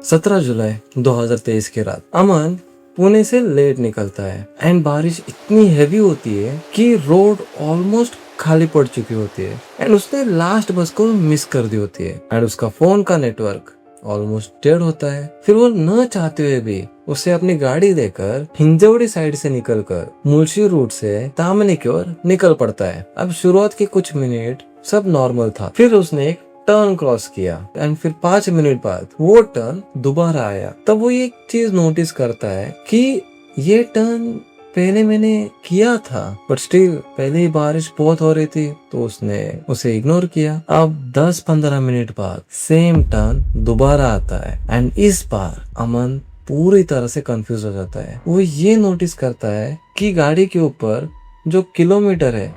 17 जुलाई 2023 की रात अमन पुणे से लेट निकलता है एंड बारिश इतनी हैवी होती है कि रोड ऑलमोस्ट खाली पड़ चुकी होती है एंड उसने लास्ट बस को मिस कर दी होती है एंड उसका फोन का नेटवर्क ऑलमोस्ट डेड होता है। फिर वो न चाहते हुए भी उसे अपनी गाड़ी देकर हिंजवड़ी साइड से निकलकर मुलशी रूट से तामनी की ओर निकल पड़ता है। अब शुरुआत के कुछ मिनट सब नॉर्मल था, फिर उसने एक टर्न क्रॉस किया एंड फिर 5 मिनट बाद वो टर्न दोबारा आया। तब वो एक चीज नोटिस करता है कि ये टर्न पहले मैंने किया था बट स्टिल पहले ही बारिश बहुत हो रही थी तो उसने उसे इग्नोर किया। अब 10-15 मिनट बाद सेम टर्न दोबारा आता है एंड इस बार अमन पूरी तरह से कंफ्यूज हो जाता है। वो ये नोटिस करता है कि गाड़ी के ऊपर जो किलोमीटर है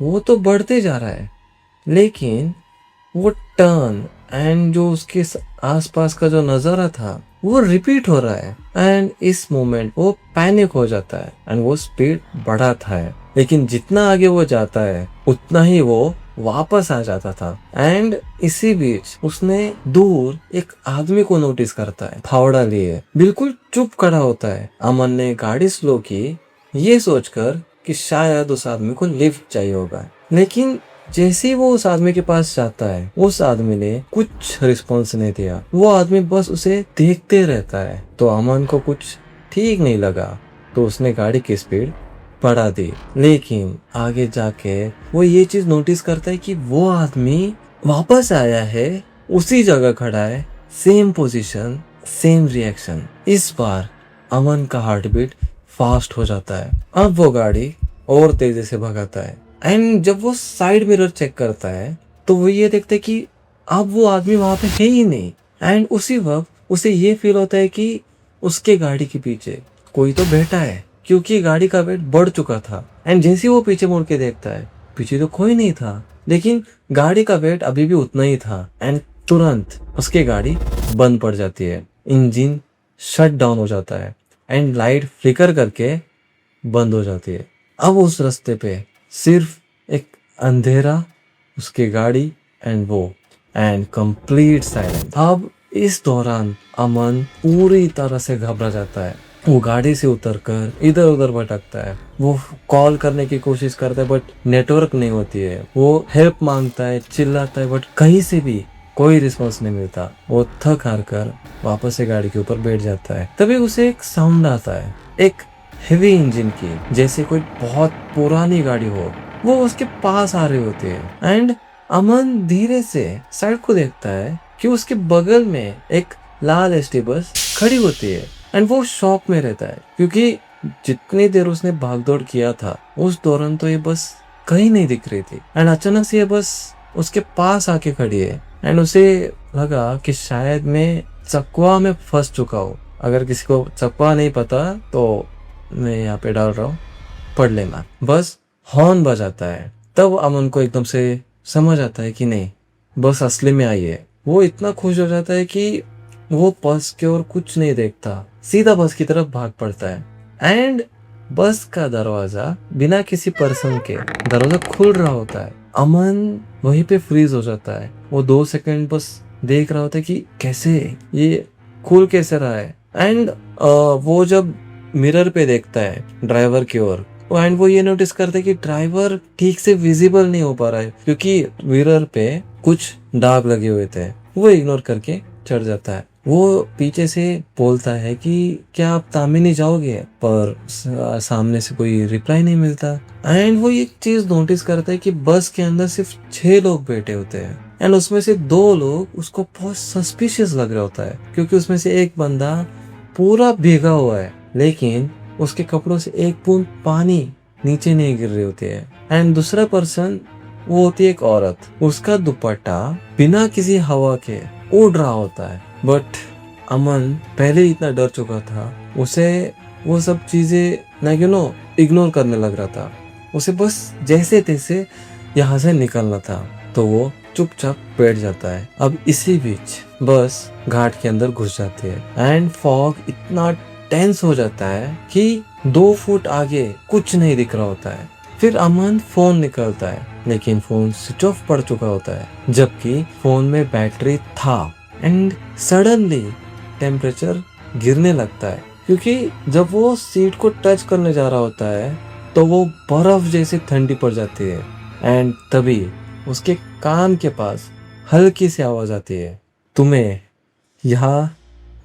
वो तो बढ़ते जा रहा है लेकिन वो टर्न एंड जो उसके आसपास का जो नजारा था वो रिपीट हो रहा है एंड इस मोमेंट वो पैनिक हो जाता है एंड वो स्पीड बढ़ाता है। लेकिन जितना आगे वो जाता है उतना ही वो वापस आ जाता था एंड इसी बीच उसने दूर एक आदमी को नोटिस करता है, फावड़ा लिए बिल्कुल चुप खड़ा होता है। अमन ने गाड़ी स्लो की ये सोचकर कि शायद उस आदमी को लिफ्ट चाहिए होगा, लेकिन जैसे ही वो उस आदमी के पास जाता है उस आदमी ने कुछ रिस्पॉन्स नहीं दिया। वो आदमी बस उसे देखते रहता है। तो अमन को कुछ ठीक नहीं लगा तो उसने गाड़ी की स्पीड बढ़ा दी। लेकिन आगे जाके वो ये चीज नोटिस करता है कि वो आदमी वापस आया है, उसी जगह खड़ा है, सेम पोजीशन, सेम रिएक्शन। इस बार अमन का हार्ट बीट फास्ट हो जाता है। अब वो गाड़ी और तेजी से भगाता है एंड जब वो साइड मिरर चेक करता है तो वो ये देखता है कि अब वो आदमी वहां पे है ही नहीं एंड उसी वक्त उसे ये फील होता है कि उसके गाड़ी के पीछे कोई तो बैठा है क्योंकि गाड़ी का वेट बढ़ चुका था। एंड जैसे वो पीछे मुड़ के देखता है पीछे तो कोई नहीं था लेकिन गाड़ी का वेट अभी भी उतना ही था एंड तुरंत उसकी गाड़ी बंद पड़ जाती है, इंजन शट डाउन हो जाता है एंड लाइट फ्लिकर करके बंद हो जाती है। अब उस रास्ते पे सिर्फ एक अंधेरा, उसकी गाड़ी एंड वो एंड कंप्लीट साइलेंस। अब इस दौरान अमन पूरी तरह से घबरा जाता है। वो गाड़ी से उतरकर इधर उधर भटकता है। वो कॉल करने की कोशिश करता है बट नेटवर्क नहीं होती है। वो हेल्प मांगता है, चिल्लाता है बट कहीं से भी कोई रिस्पॉन्स नहीं मिलता। वो थक हार कर वापस से गाड़ी के ऊपर बैठ जाता है। तभी उसे एक साउंड आता है, एक हेवी इंजन की, जैसे कोई बहुत पुरानी गाड़ी हो। वो उसके पास आ रही होती है एंड अमन धीरे से साइड को देखता है कि उसके बगल में एक लाल एसटी बस खड़ी होती है एंड वो शॉक में रहता है क्योंकि जितनी देर उसने भागदौड़ किया था उस दौरान तो ये बस कहीं नहीं दिख रही थी एंड अचानक से ये बस उसके पास आके खड़ी है एंड उसे लगा कि शायद मैं चकवा में फंस चुका हूँ। अगर किसी को चकवा नहीं पता तो मैं यहाँ पे डाल रहा हूँ, पढ़ लेना। बस हॉर्न बजाता है। तब अमन को एकदम से समझ आता है कि नहीं, बस असली में आई है। वो इतना खुश हो जाता है कि वो बस के और कुछ नहीं देखता, सीधा बस की तरफ भाग पड़ता है एंड बस का दरवाजा बिना किसी पर्सन के दरवाजा खुल रहा होता है। अमन वहीं पे फ्रीज हो जाता है। वो 2 सेकंड बस देख रहा होता है कि कैसे ये खुल कैसे रहा है एंड वो जब मिरर पे देखता है ड्राइवर की ओर एंड वो ये नोटिस करता है कि ड्राइवर ठीक से विजिबल नहीं हो पा रहा है क्योंकि मिरर पे कुछ दाग लगे हुए थे। वो इग्नोर करके चढ़ जाता है। वो पीछे से बोलता है कि क्या आप तामिनी जाओगे, पर सामने से कोई रिप्लाई नहीं मिलता एंड वो एक चीज नोटिस करता है कि बस के अंदर सिर्फ 6 लोग बैठे होते हैं एंड उसमें से 2 लोग उसको बहुत सस्पिशियस लग रहा होता है क्योंकि उसमें से एक बंदा पूरा भीगा हुआ है लेकिन उसके कपड़ों से एक बूंद पानी नीचे नहीं गिर रही होती है एंड दूसरा पर्सन वो होती है एक औरत, उसका दुपट्टा बिना किसी हवा के उड़ रहा होता है। बट अमन पहले ही इतना डर चुका था, उसे वो सब चीजें इग्नोर करने लग रहा था। उसे बस जैसे तैसे यहाँ से निकलना था तो वो चुपचाप बैठ जाता है। अब इसी बीच बस घाट के अंदर घुस जाती है एंड फॉग इतना टेंस हो जाता है कि 2 फुट आगे कुछ नहीं दिख रहा होता है। फिर अमन फोन निकालता है लेकिन फोन स्विच ऑफ पड़ चुका होता है जबकि फोन में बैटरी था एंड सडनली टेम्परेचर गिरने लगता है, क्योंकि जब वो सीट को टच करने जा रहा होता है तो वो बर्फ जैसी ठंडी पड़ जाती है। एंड तभी उसके कान के पास हल्की सी आवाज आती है, तुम्हें यहाँ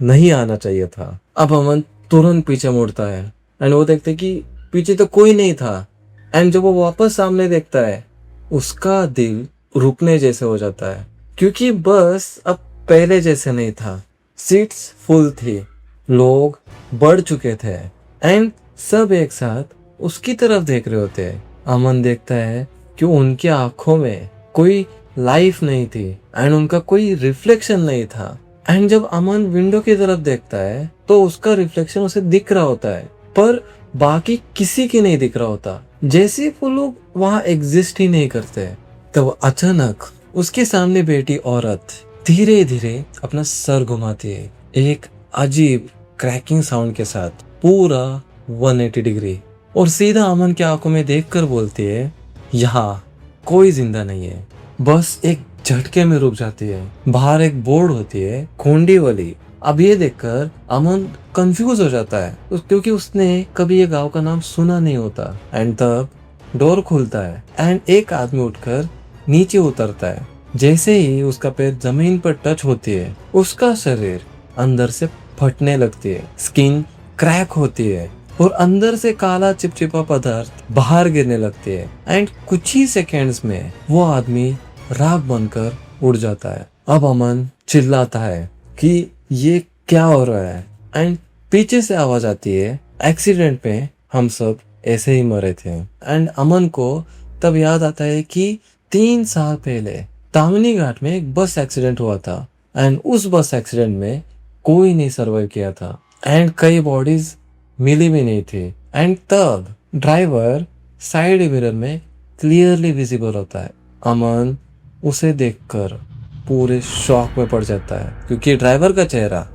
नहीं आना चाहिए था। अब अमन तुरंत पीछे मुड़ता है एंड वो देखते कि पीछे तो कोई नहीं था। एंड जब वो वापस सामने देखता है, उसका दिल रुकने जैसे हो जाता है, क्योंकि बस अब पहले जैसे नहीं था। सीट्स फुल थी, लोग बढ़ चुके थे एंड सब एक साथ उसकी तरफ देख रहे होते हैं। अमन देखता है कि उनकी आंखों में कोई लाइफ नहीं थी एंड उनका कोई रिफ्लेक्शन नहीं था। एंड जब अमन विंडो की तरफ देखता है तो उसका रिफ्लेक्शन उसे दिख रहा होता है, पर बाकी किसी की नहीं दिख रहा होता, जैसे वो लोग वहां एग्जिस्ट ही नहीं करते। तब अचानक उसके सामने बैठी औरत धीरे धीरे अपना सर घुमाती है, एक अजीब क्रैकिंग साउंड के साथ, पूरा 180 डिग्री, और सीधा अमन की आंखों में देखकर बोलती है, यहाँ कोई जिंदा नहीं है। बस एक झटके में रुक जाती है। बाहर एक बोर्ड होती है, खोंडी वाली। अब ये देखकर अमन कंफ्यूज हो जाता है, क्योंकि उसने कभी ये गांव का नाम सुना नहीं होता। एंड तब डोर खुलता है एंड एक आदमी उठकर नीचे उतरता है। जैसे ही उसका पैर जमीन पर टच होती है, उसका शरीर अंदर से फटने लगती है, स्किन क्रैक होती है और अंदर से काला चिपचिपा पदार्थ बाहर गिरने लगती है। एंड कुछ ही सेकेंड्स में वो आदमी राख बनकर उड़ जाता है। अब अमन चिल्लाता है कि ये क्या हो रहा है। एंड पीछे से आवाज आती है, एक्सीडेंट में हम सब ऐसे ही मरे थे। एंड अमन को तब याद आता है कि 3 साल पहले तामनी घाट में एक बस एक्सीडेंट हुआ था एंड उस बस एक्सीडेंट में कोई नहीं सर्वाइव किया था एंड कई बॉडीज मिली भी नहीं थी। एंड तब ड्राइवर साइड मिरर में क्लियरली विजिबल होता है। अमन उसे देखकर पूरे शॉक में पड़ जाता है, क्योंकि ड्राइवर का चेहरा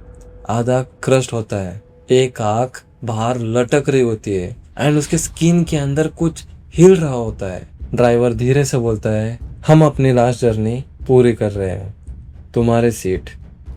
आधा क्रस्ट होता है, एक आंख बाहर लटक रही होती है एंड उसके स्किन के अंदर कुछ हिल रहा होता है। ड्राइवर धीरे से बोलता है, हम अपनी लास्ट जर्नी पूरी कर रहे हैं, तुम्हारी सीट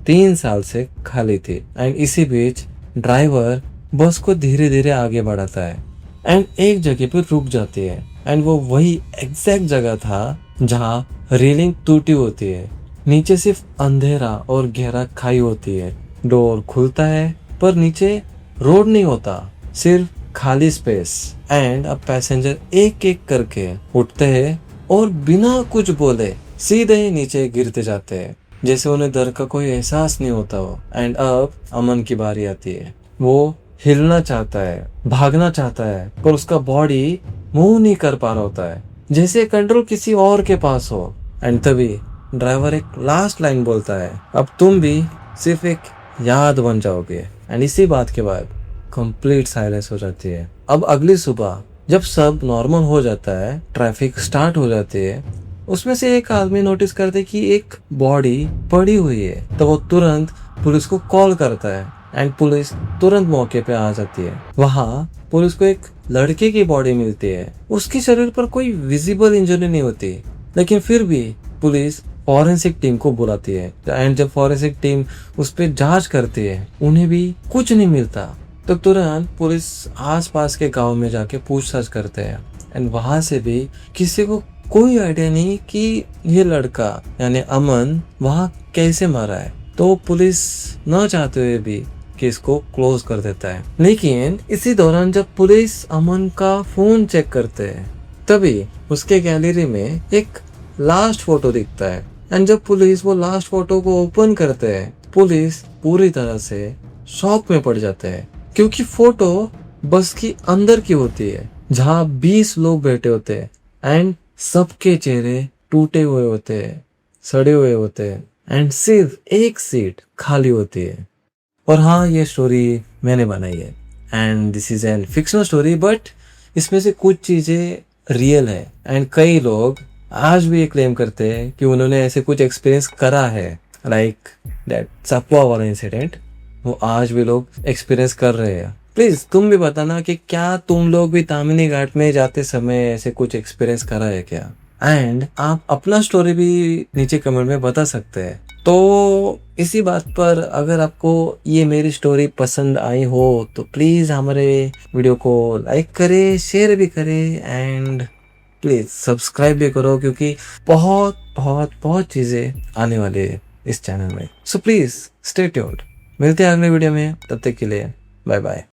3 साल से खाली थी। एंड इसी बीच ड्राइवर बस को धीरे धीरे आगे बढ़ाता है एंड एक जगह पर रुक जाती है। एंड वो वही एग्जैक्ट जगह था जहाँ रेलिंग टूटी होती है, नीचे सिर्फ अंधेरा और गहरा खाई होती है। डोर खुलता है पर नीचे रोड नहीं होता, सिर्फ खाली स्पेस। एंड अब पैसेंजर एक एक करके उठते हैं और बिना कुछ बोले सीधे ही नीचे गिरते जाते हैं, जैसे उन्हें डर का कोई एहसास नहीं होता हो। एंड अब अमन की बारी आती है। वो हिलना चाहता है, भागना चाहता है, पर उसका बॉडी मूव नहीं कर पा रहा होता है, जैसे कंट्रोल किसी और के पास हो। एंड तभी ड्राइवर एक लास्ट लाइन बोलता है, अब तुम भी सिर्फ एक याद बन जाओगे। एंड इसी बात के बाद कंप्लीट साइलेंस हो जाती है। अब अगली सुबह जब सब नॉर्मल हो जाता है, ट्रैफिक स्टार्ट हो जाती है, उसमें से एक आदमी नोटिस करते कि एक बॉडी पड़ी हुई है। तो वो तुरंत पुलिस को कॉल करता है एंड पुलिस तुरंत मौके पे आ जाती है। वहाँ पुलिस को एक लड़के की बॉडी मिलती है, उसके शरीर पर कोई विजिबल इंजरी नहीं होती, लेकिन फिर भी पुलिस फॉरेंसिक टीम को बुलाती है। एंड जब फॉरेंसिक टीम उस पर जांच करती है, उन्हें भी कुछ नहीं मिलता। तो तुरंत पुलिस आसपास के गांव में जाके पूछताछ करते हैं एंड वहां से भी किसी को कोई आइडिया नहीं कि ये लड़का यानी अमन वहां कैसे मरा है। तो पुलिस न चाहते हुए भी केस को क्लोज कर देता है। लेकिन इसी दौरान जब पुलिस अमन का फोन चेक करते हैं, तभी उसके गैलरी में एक लास्ट फोटो दिखता है। एंड जब पुलिस वो लास्ट फोटो को ओपन करते हैं, पुलिस पूरी तरह से शॉक में पड़ जाते हैं, क्योंकि फोटो बस की अंदर की होती है, जहाँ 20 लोग बैठे होते हैं एंड सबके चेहरे टूटे हुए होते हैं, सड़े हुए होते हैं एंड सिर्फ एक सीट खाली होती है। और हाँ, ये स्टोरी मैंने बनाई है and this is an fictional story, but इसमें से कुछ चीजें रियल है। एंड कई लोग आज भी ये क्लेम करते हैं कि उन्होंने ऐसे कुछ एक्सपीरियंस करा है, लाइक दैट सपवा वाला इंसिडेंट, वो आज भी लोग एक्सपीरियंस कर रहे हैं। प्लीज तुम भी बताना कि क्या तुम लोग भी तामिनी घाट में जाते समय ऐसे कुछ एक्सपीरियंस करा है क्या। एंड आप अपना स्टोरी भी नीचे कमेंट में बता सकते हैं। तो इसी बात पर अगर आपको ये मेरी स्टोरी पसंद आई हो तो प्लीज़ हमारे वीडियो को लाइक करें, शेयर भी करें एंड प्लीज़ सब्सक्राइब भी करो, क्योंकि बहुत बहुत बहुत चीज़ें आने वाली है इस चैनल में। So please stay tuned. मिलते हैं अगले वीडियो में, तब तक के लिए बाय बाय।